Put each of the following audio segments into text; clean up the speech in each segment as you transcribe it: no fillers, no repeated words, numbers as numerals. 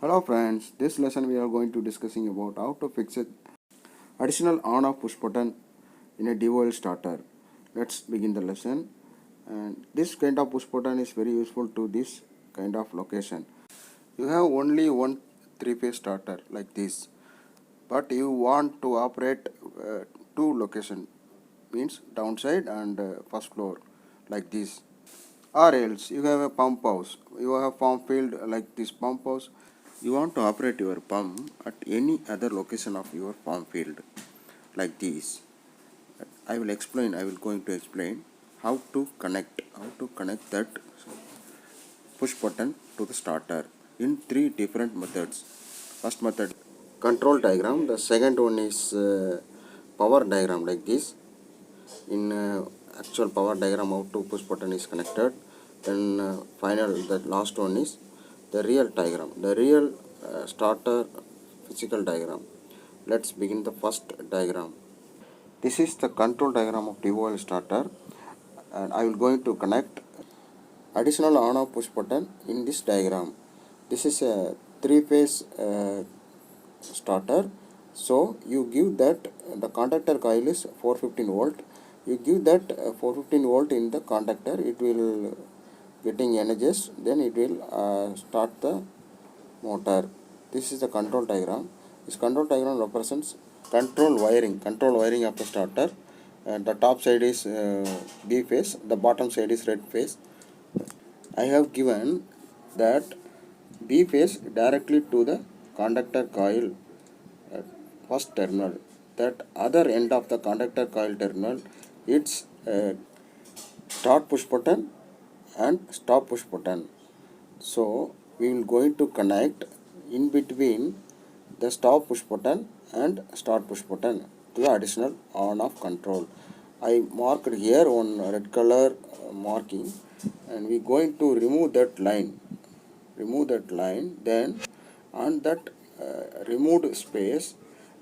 Hello friends, this lesson we are going to discussing about how to fix it additional on off push button in a DOL starter. Let's begin the lesson. And this kind of push button is very useful to this kind of location. You have only one three-phase starter like this, but you want to operate two location, means downside and first floor like this. Or else you have a pump house, you have pump field like this pump house. You want to operate your pump at any other location of your pump field like this. I will going to explain how to connect that push button to the starter in three different methods. First method, control diagram. The second one is power diagram like this. In actual power diagram, how to push button is connected. Then the last one is the real diagram, the real starter physical diagram. Let's begin the first diagram. This is the control diagram of DOL starter, and I will going to connect additional on off push button in this diagram. This is a three-phase starter. So you give that the contactor coil is 415 volt. You give that 415 volt in the contactor, it will getting energized, then it will start the motor. This is the control diagram. This control diagram represents control wiring of the starter. And the top side is B phase, the bottom side is red phase. I have given that B phase directly to the conductor coil first terminal. That other end of the conductor coil terminal, it's start push button and stop push button. So we will going to connect in between the stop push button and start push button to the additional on off control. I marked here on red color marking, and we going to remove that line. Then on that removed space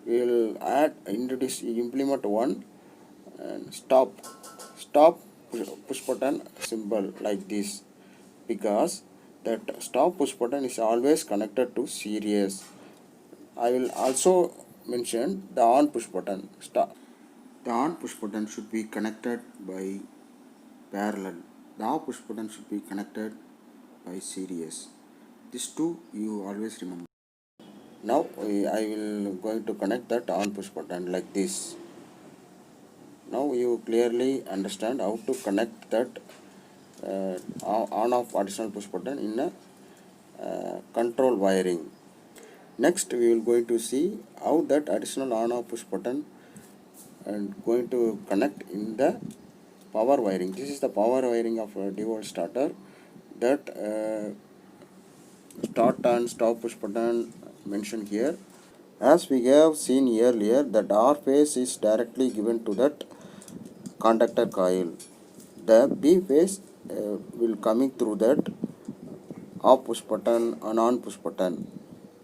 we will implement one and stop push button symbol like this, because that stop push button is always connected to series. I will also mention the on push button. The on push button should be connected by parallel. The off push button should be connected by series. These two you always remember. Now I will going to connect that on push button like this. Now you clearly understand how to connect that on off additional push button in a control wiring. Next we will going to see how that additional on off push button and going to connect in the power wiring. This is the power wiring of a DOL starter. That start and stop push button mentioned here. As we have seen earlier, that R phase is directly given to that conductor coil. The B phase will coming through that off push button and on push button,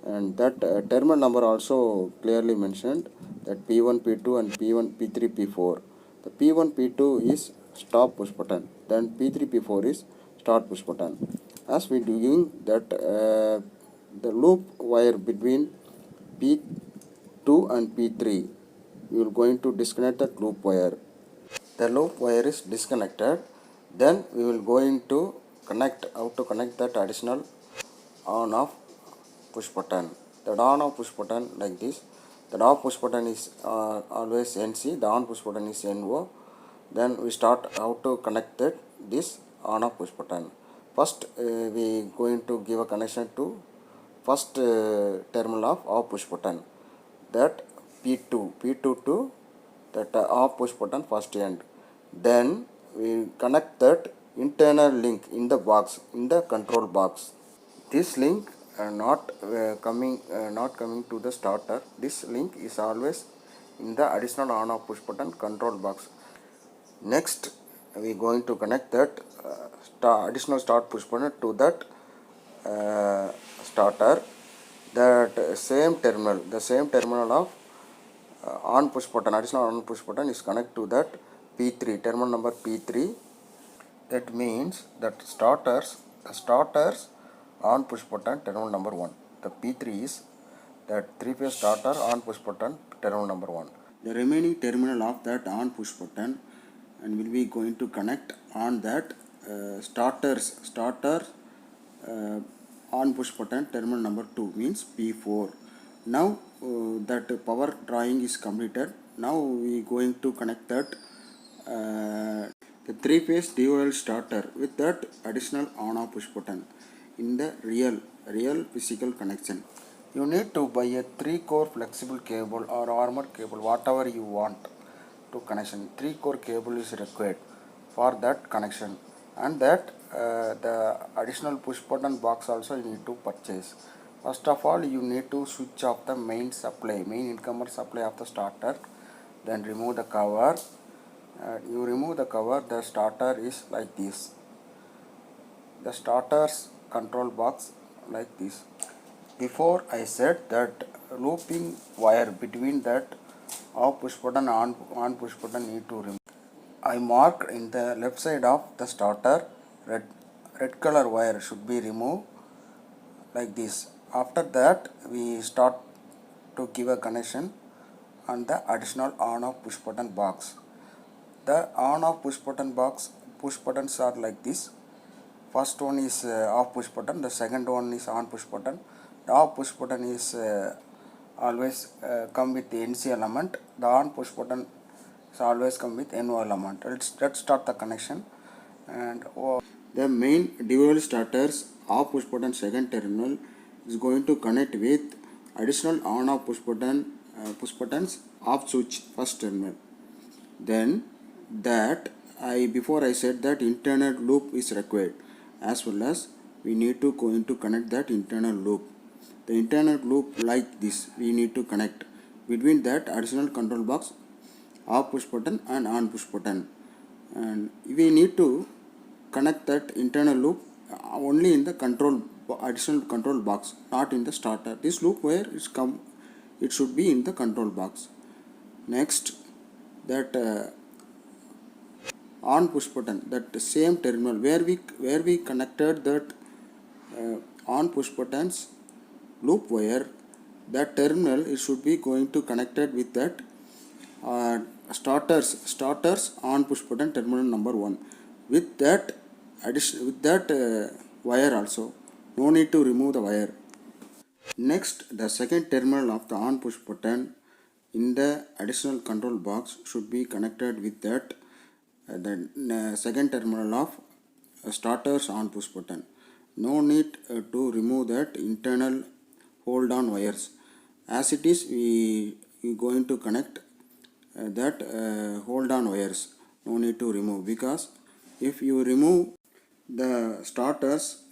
and that terminal number also clearly mentioned, that P1 P2 and P1 P3 P4. The P1 P2 is stop push button, then P3 P4 is start push button. As we doing that the loop wire between P2 and P3, we will going to disconnect that loop wire. The loop wire is disconnected, then we will going to connect how to connect that additional on off push button. The on off push button like this. The off push button is always NC, the on push button is NO. Then we start how to connect this on off push button. First we going to give a connection to first terminal of off push button, that P2 to that off push button first end. Then we connect that internal link in the box, in the control box. This link not coming to the starter. This link is always in the additional on off push button control box. Next we going to connect that additional start push button to that starter. That same terminal of on push button, additional on push button is connected to that P3, terminal number P3. That means that starters on push button terminal number 1. the P3 is that 3-phase starter on push button terminal number 1. The remaining terminal of that on push button and will be going to connect on that starter on push button terminal number 2 means P4. Now that power drawing is completed. Now we going to connect that the 3-phase DOL starter with that additional on off push button in the real physical connection. You need to buy a 3-core flexible cable or armored cable, whatever you want to connection. 3-core cable is required for that connection, and that the additional push button box also you need to purchase. First of all, you need to switch off the main incomer supply of the starter, then remove the cover. You remove the cover, the starter is like this. The starter's control box like this. Before I said that looping wire between that off push button and on push button need to remove. I marked in the left side of the starter red color wire should be removed like this. After that we start to give a connection on the additional on off push button box. The on off push button box push buttons are like this. First one is off push button, the second one is on push button. The off push button is always come with the NC element. The on push button is always come with NO element. Let's start the connection. And the main dual starters off push button second terminal is going to connect with additional on off push buttons off switch first terminal. Then that before I said that internal loop is required, as well as we need to going to connect that internal loop. The internal loop like this we need to connect between that additional control box off push button and on push button, and we need to connect that internal loop only in the additional control box, not in the starter. This loop where it should be in the control box. Next, that on push button, that same terminal where we connected that on push buttons loop wire, that terminal it should be going to connected with that starters on push button terminal number 1 with that wire also. No need to remove the wire. Next, the second terminal of the on push button in the additional control box should be connected with that the second terminal of starters on push button. No need to remove that internal hold on wires. As it is, we going to connect that hold on wires. No need to remove, because if you remove the starters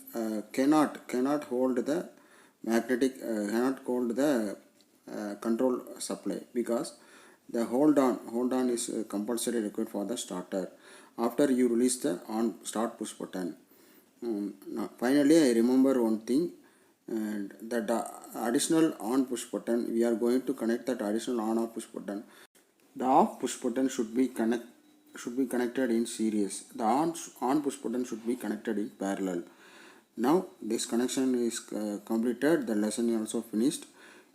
cannot hold the magnetic cannot hold the control supply, because the hold on is compulsory required for the starter after you release the on start push button. Now finally I remember one thing, and that additional on push button we are going to connect that additional on off push button. The off push button should be connected in series. The on push button should be connected in parallel. Now this connection is completed. The lesson is also finished.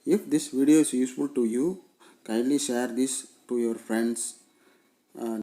If this video is useful to you, kindly share this to your friends.